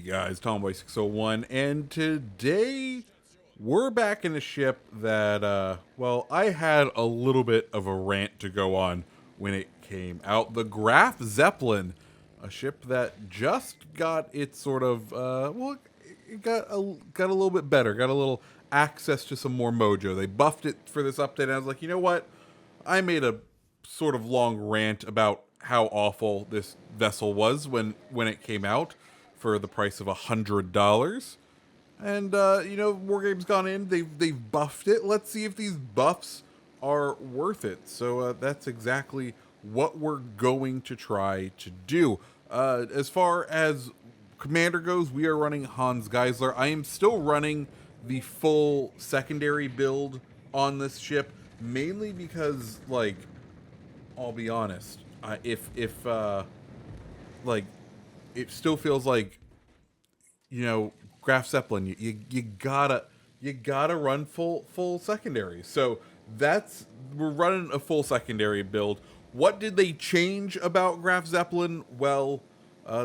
guys, Tomboy601, and today we're back in a ship that, well, I had a little bit of a rant to go on when it came out. The Graf Zepplin, a ship that just got its sort of, well, it got a little bit better, got a little access to some more mojo. They buffed it for this update, and I was like, you know what? I made a sort of long rant about how awful this vessel was when it came out for the price of $100. And War Game's gone in, they've buffed it. Let's see if these buffs are worth it. So that's exactly what we're going to try to do. As far as Commander goes, we are running Hans Geisler. I am still running the full secondary build on this ship, mainly because, like, I'll be honest, if like, it still feels like, Graf Zeppelin, you gotta run full secondary. So we're running a full secondary build. What did they change about Graf Zeppelin? Well,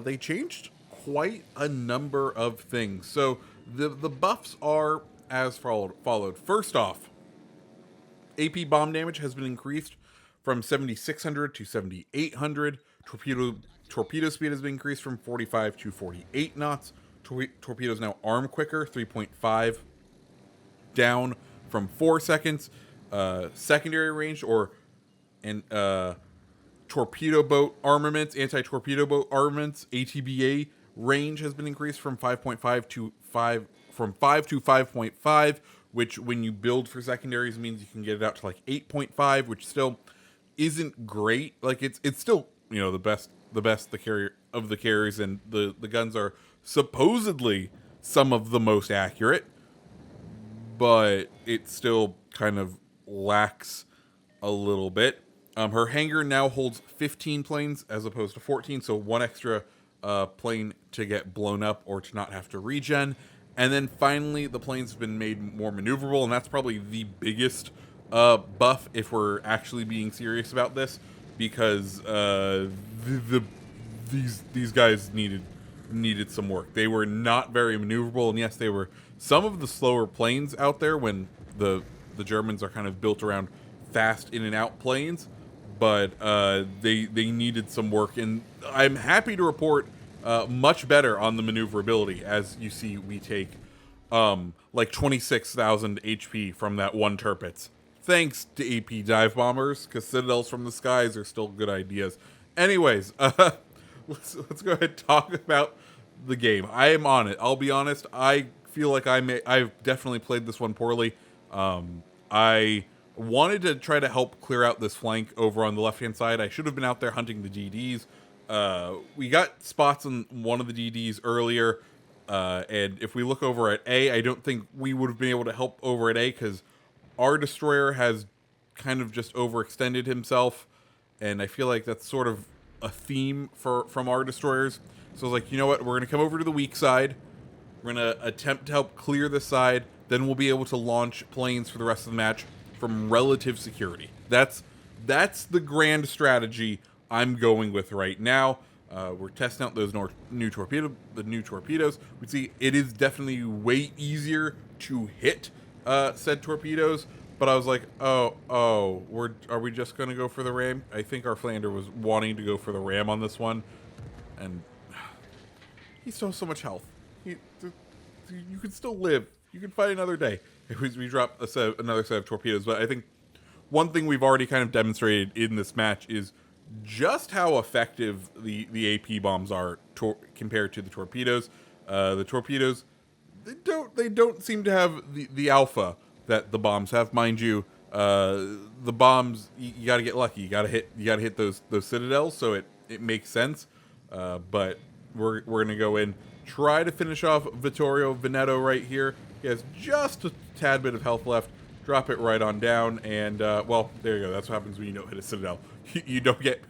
they changed quite a number of things. So the buffs are as followed. First off, AP bomb damage has been increased from 7,600 to 7,800. Torpedo speed has been increased from 45 to 48 knots. Torpedoes now arm quicker, 3.5 down from 4 seconds. Secondary range and torpedo boat armaments, anti-torpedo boat armaments, ATBA range has been increased from 5.5 to 5 from 5 to 5.5, which when you build for secondaries means you can get it out to like 8.5, which still isn't great. Like it's still, the best the carrier of the carriers, and the guns are supposedly some of the most accurate, but it still kind of lacks a little bit. Her hangar now holds 15 planes as opposed to 14, so one extra plane to get blown up or to not have to regen. And then finally, the planes have been made more maneuverable, and that's probably the biggest buff if we're actually being serious about this, because these guys needed some work. They were not very maneuverable, and yes, they were some of the slower planes out there when the Germans are kind of built around fast in and out planes, but they needed some work, and I'm happy to report much better on the maneuverability. As you see, we take like 26,000 HP from that one Tirpitz, thanks to AP dive bombers, because citadels from the skies are still good ideas. Anyways, let's go ahead and talk about the game. I am on it. I'll be honest, I feel like I've definitely played this one poorly. I wanted to try to help clear out this flank over on the left-hand side. I should have been out there hunting the DDs. We got spots on one of the DDs earlier, and if we look over at A, I don't think we would have been able to help over at A, because our destroyer has kind of just overextended himself, and I feel like that's sort of a theme from our destroyers. So I was like, you know what, we're going to come over to the weak side, we're going to attempt to help clear this side, then we'll be able to launch planes for the rest of the match from relative security. That's the grand strategy I'm going with right now. We're testing out those new torpedoes. We see it is definitely way easier to hit said torpedoes, but I was like, are we just gonna go for the ram? I think our Flander was wanting to go for the ram on this one, and he still has so much health. You could still live. You can fight another day if we drop another set of torpedoes. But I think one thing we've already kind of demonstrated in this match is just how effective the AP bombs are compared to the torpedoes. The torpedoes, they don't seem to have the alpha that the bombs have. Mind you, the bombs, you got to get lucky. You got to hit those citadels, so it makes sense. But we're gonna go in, try to finish off Vittorio Veneto right here. He has just a tad bit of health left. Drop it right on down, and well, there you go. That's what happens when you don't hit a citadel. You don't get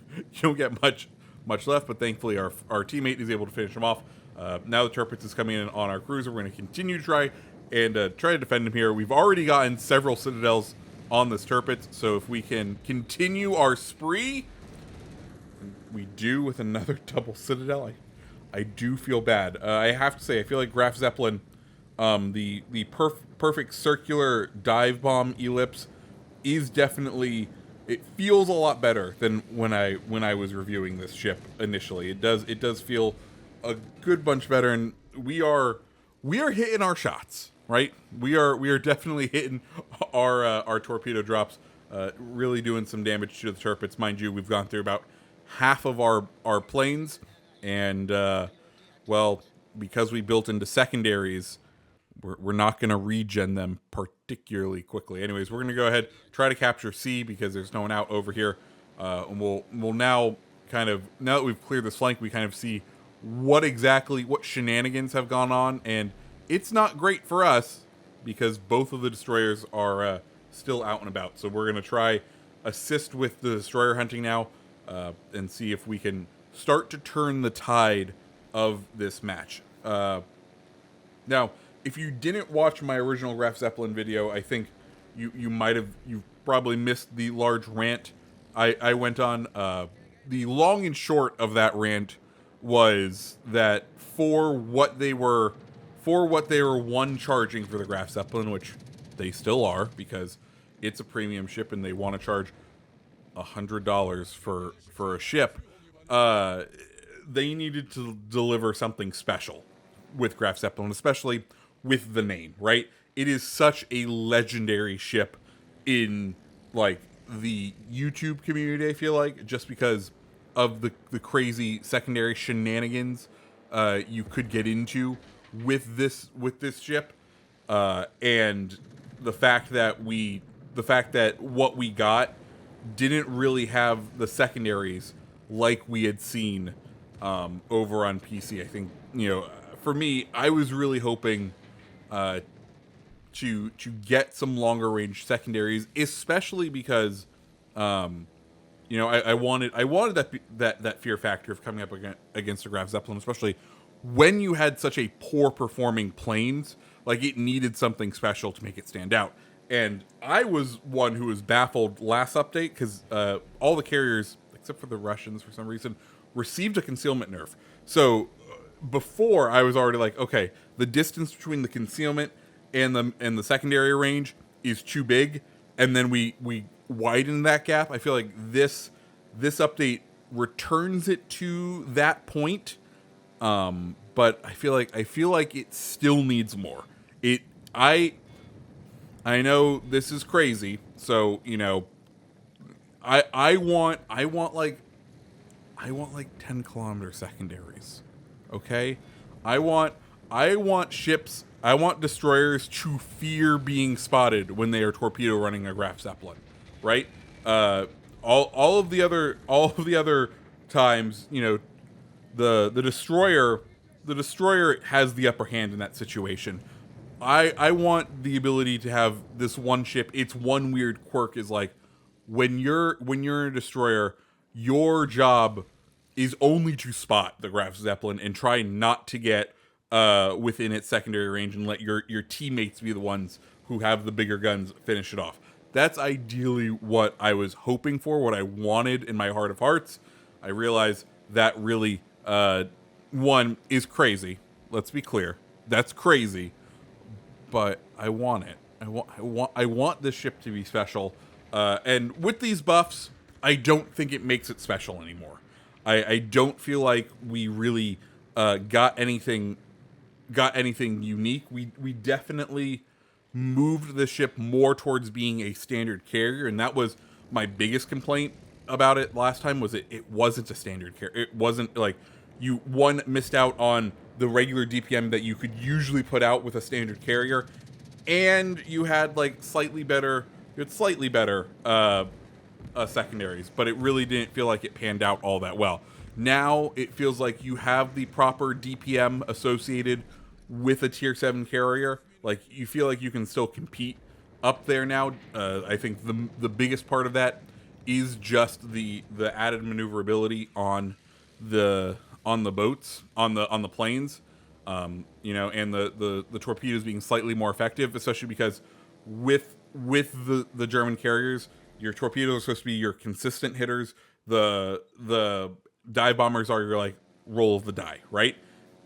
much left, but thankfully our teammate is able to finish him off. Now the Tirpitz is coming in on our cruiser. We're going to continue to try to defend him here. We've already gotten several citadels on this Tirpitz, so if we can continue our spree, we do with another double citadel. I do feel bad. I have to say, I feel like Graf Zeppelin, the perfect circular dive bomb ellipse, is definitely. It feels a lot better than when I was reviewing this ship initially. It does feel a good bunch better, and we are hitting our shots, right? We are definitely hitting our torpedo drops, really doing some damage to the turrets. Mind you, we've gone through about half of our planes, and well, because we built into secondaries, we're not going to regen them particularly quickly. Anyways, we're going to go ahead, try to capture C because there's no one out over here, and we'll now now that we've cleared this flank, we kind of see what shenanigans have gone on, and it's not great for us because both of the destroyers are still out and about. So we're going to try assist with the destroyer hunting now, and see if we can start to turn the tide of this match. Now, if you didn't watch my original Graf Zeppelin video, I think you've probably missed the large rant I went on. The long and short of that rant was that for what they were one charging for the Graf Zeppelin, which they still are because it's a premium ship and they want to charge $100 for a ship. They needed to deliver something special with Graf Zeppelin, especially with the name, right? It is such a legendary ship in like the YouTube community, I feel like, just because of the crazy secondary shenanigans you could get into with this ship, and the fact that what we got didn't really have the secondaries like we had seen over on PC. I think, for me, I was really hoping to get some longer range secondaries, especially because I wanted that fear factor of coming up against the Graf Zeppelin, especially when you had such a poor performing planes. Like, it needed something special to make it stand out. And I was one who was baffled last update because all the carriers, except for the Russians for some reason, received a concealment nerf. So before, I was already like, okay, the distance between the concealment and the secondary range is too big, and then we widen that gap. I feel like this update returns it to that point, but I feel like it still needs more. I know this is crazy, so I want like 10-kilometer secondaries. Okay? I want ships, I want destroyers to fear being spotted when they are torpedo running a Graf Zeppelin, right? All of the other times, the destroyer has the upper hand in that situation. I want the ability to have this one ship. Its one weird quirk is like, when you're a destroyer, your job is only to spot the Graf Zeppelin and try not to get within its secondary range, and let your teammates be the ones who have the bigger guns finish it off. That's ideally what I was hoping for, what I wanted in my heart of hearts. I realize that really, one, is crazy. Let's be clear. That's crazy. But I want it. I want this ship to be special. And with these buffs, I don't think it makes it special anymore. I don't feel like we really got anything unique. We definitely moved the ship more towards being a standard carrier, and that was my biggest complaint about it last time. Was it wasn't a standard carrier. It wasn't like you missed out on the regular DPM that you could usually put out with a standard carrier, and you had slightly better secondaries, but it really didn't feel like it panned out all that well. Now it feels like you have the proper DPM associated with a tier 7 carrier. Like, you feel like you can still compete up there now. I think the biggest part of that is just the added maneuverability on the boats, on the planes, and the torpedoes being slightly more effective, especially because with the German carriers, your torpedoes are supposed to be your consistent hitters. The dive bombers are your roll of the die, right?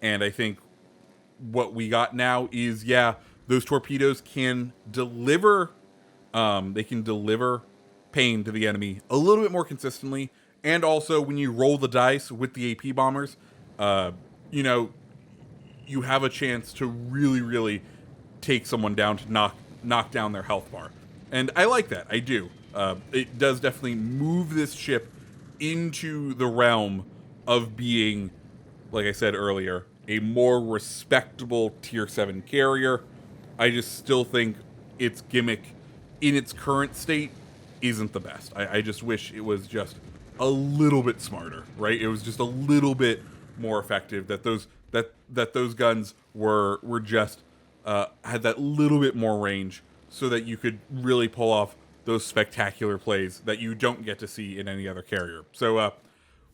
And I think what we got now is, yeah, those torpedoes can deliver, they can deliver pain to the enemy a little bit more consistently. And also, when you roll the dice with the AP bombers, you know, you have a chance to really, really take someone down to knock down their health bar. And I like that. I do. It does definitely move this ship into the realm of being, like I said earlier, a more respectable tier 7 carrier. I just still think its gimmick in its current state isn't the best. I just wish it was just a little bit smarter, right? It was just a little bit more effective. That those guns were just had that little bit more range, so that you could really pull off those spectacular plays that you don't get to see in any other carrier. So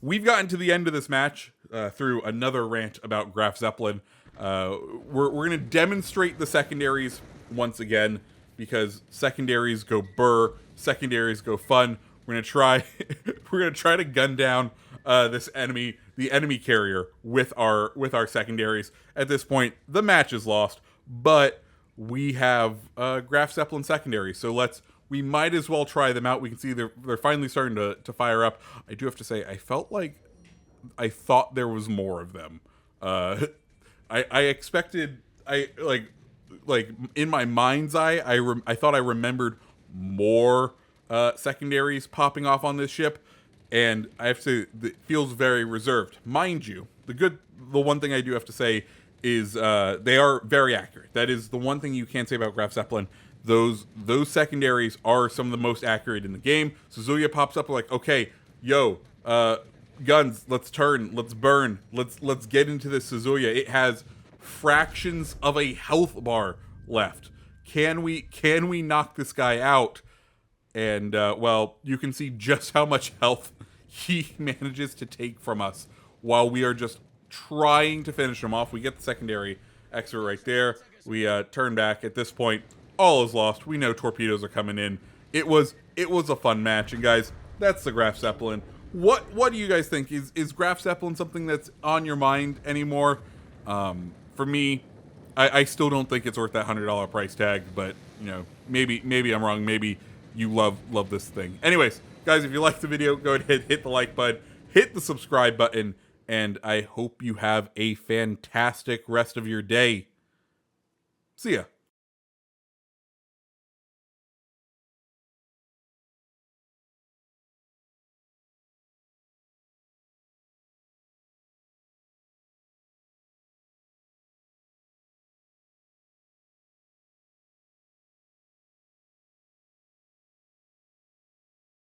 we've gotten to the end of this match through another rant about Graf Zepplin. We're going to demonstrate the secondaries once again, because secondaries go burr, secondaries go fun. We're gonna try to gun down the enemy carrier with our secondaries. At this point, the match is lost, but we have Graf Zepplin secondaries, so we might as well try them out. We can see they're finally starting to fire up. I do have to say, I thought there was more of them. I expected, like in my mind's eye, I thought I remembered more secondaries popping off on this ship, and I have to say, it feels very reserved. Mind you, the one thing I do have to say is they are very accurate. That is the one thing you can't say about Graf Zepplin. Those secondaries are some of the most accurate in the game. Suzuya pops up like, okay, yo, guns, let's turn, let's burn, let's get into this Suzuya. It has fractions of a health bar left. Can we knock this guy out? And well, you can see just how much health he manages to take from us while we are just trying to finish him off. We get the secondary exit right there. We turn back. At this point, all is lost. We know torpedoes are coming in. It was a fun match, and guys, that's the Graf Zeppelin. What do you guys think? Is Graf Zeppelin something that's on your mind anymore? For me, I still don't think it's worth that $100 price tag, but you know, maybe I'm wrong. Maybe you love this thing. Anyways, guys, if you liked the video, go ahead, hit the like button, hit the subscribe button, and I hope you have a fantastic rest of your day. See ya.